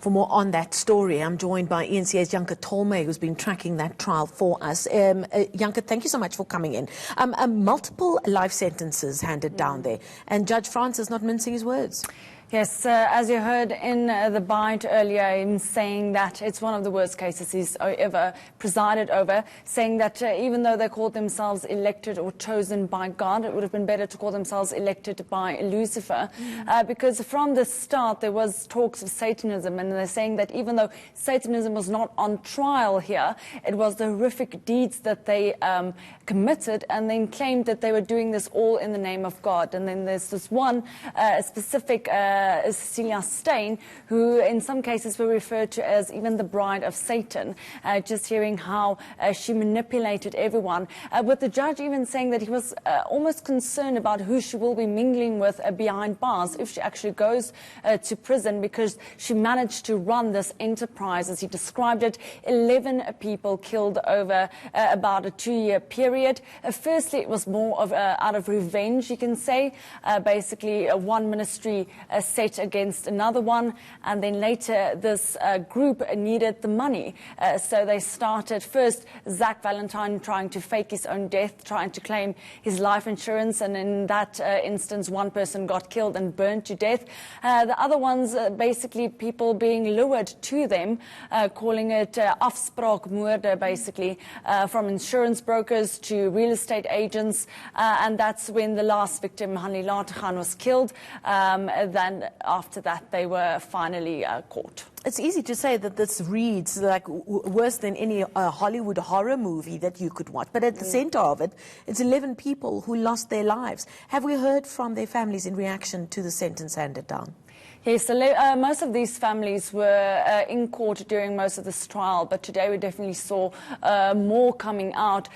For more on that story, I'm joined by ENCA's Janke Tolme, who's been tracking that trial for us. Janke, thank you so much for coming in. Multiple life sentences handed down there, and Judge France is not mincing his words. Yes, as you heard in the bite earlier, in saying that it's one of the worst cases he's ever presided over, saying that even though they called themselves elected or chosen by God, it would have been better to call themselves elected by Lucifer, because from the start there was talks of Satanism, and they're saying that even though Satanism was not on trial here, it was the horrific deeds that they committed, and then claimed that they were doing this all in the name of God. And then there's this one specific Cecelia Steyn, who in some cases were referred to as even the bride of Satan, just hearing how she manipulated everyone, with the judge even saying that he was almost concerned about who she will be mingling with behind bars if she actually goes to prison, because she managed to run this enterprise, as he described it. 11 people killed over about a 2-year period. Firstly, it was more of out of revenge, you can say. Basically, one ministry set against another one, and then later this group needed the money. So they started first, Zak Valentine trying to fake his own death, trying to claim his life insurance, and in that instance one person got killed and burned to death. The other ones, basically people being lured to them, calling it afspraakmoorde, basically, from insurance brokers to real estate agents, and that's when the last victim, Hanli Latergan, was killed. Then after that they were finally caught. It's easy to say that this reads like worse than any Hollywood horror movie that you could watch. But at the center of it, it's 11 people who lost their lives. Have we heard from their families in reaction to the sentence handed down? Yes, so most of these families were in court during most of this trial, but today we definitely saw more coming out.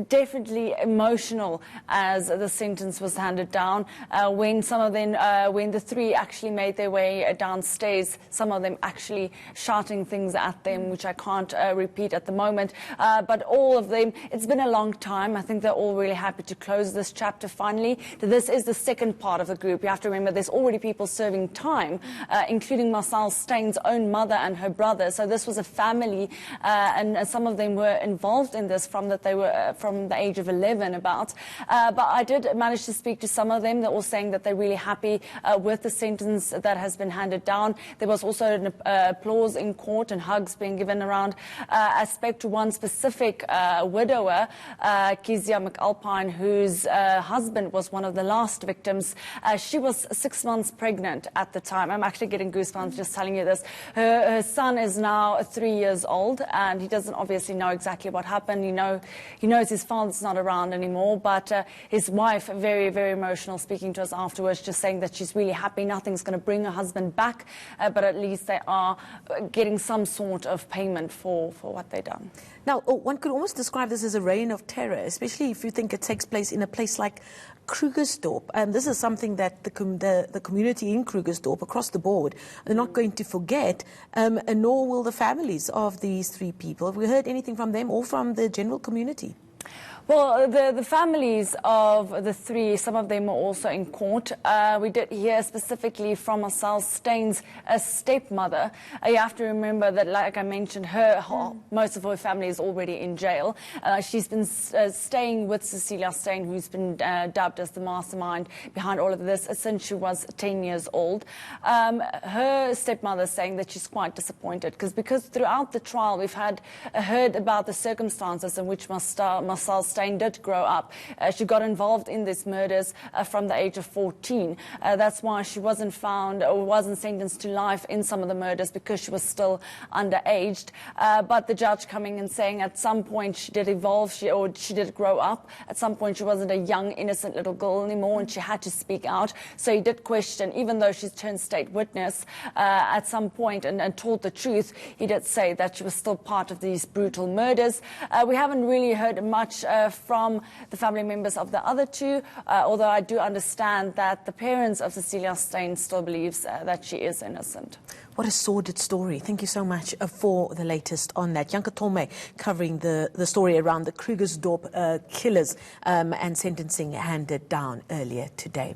Definitely emotional as the sentence was handed down. When some of them, when the three actually made their way downstairs, some of them actually shouting things at them, which I can't repeat at the moment. But all of them, it's been a long time. I think they're all really happy to close this chapter finally. This is the second part of the group. You have to remember there's already people serving time, including Marcel Steyn's own mother and her brother. So this was a family, and some of them were involved in this from that they were from the age of 11 about. But I did manage to speak to some of them. They're all saying that they're really happy with the sentence that has been handed down. There was also an applause in court and hugs being given around. I spoke to one specific widower, Cecelia McAlpine, whose husband was one of the last victims. She was 6 months pregnant at the time. I'm actually getting goosebumps just telling you this. Her son is now 3 years old, and he doesn't obviously know exactly what happened. He knows his father's not around anymore, but his wife, very, very emotional, speaking to us afterwards, just saying that she's really happy. Nothing's going to bring her husband back, but at least they are getting some sort of payment for what they've done. Now, one could almost describe this as a reign of terror, especially if you think it takes place in a place like Krugersdorp. This is something that the community in Krugersdorp, across the board, are not going to forget, nor will the families of these three people. Have we heard anything from them or from the general community? Well, the families of the three, some of them are also in court. We did hear specifically from Marcel Steyn's stepmother. You have to remember that, like I mentioned, most of her family is already in jail. She's been staying with Cecelia Steyn, who's been dubbed as the mastermind behind all of this since she was 10 years old. Her stepmother is saying that she's quite disappointed because throughout the trial we've heard about the circumstances in which Marcel Steyn did grow up. She got involved in these murders from the age of 14. That's why she wasn't found or wasn't sentenced to life in some of the murders, because she was still underaged. But the judge coming and saying at some point she did evolve, she did grow up. At some point she wasn't a young, innocent little girl anymore, and she had to speak out. So he did question, even though she's turned state witness at some point and told the truth, he did say that she was still part of these brutal murders. We haven't really heard much from the family members of the other two, although I do understand that the parents of Cecelia Steyn still believes that she is innocent. What a sordid story. Thank you so much for the latest on that. Janke Tolme covering the story around the Krugersdorp Killers and sentencing handed down earlier today.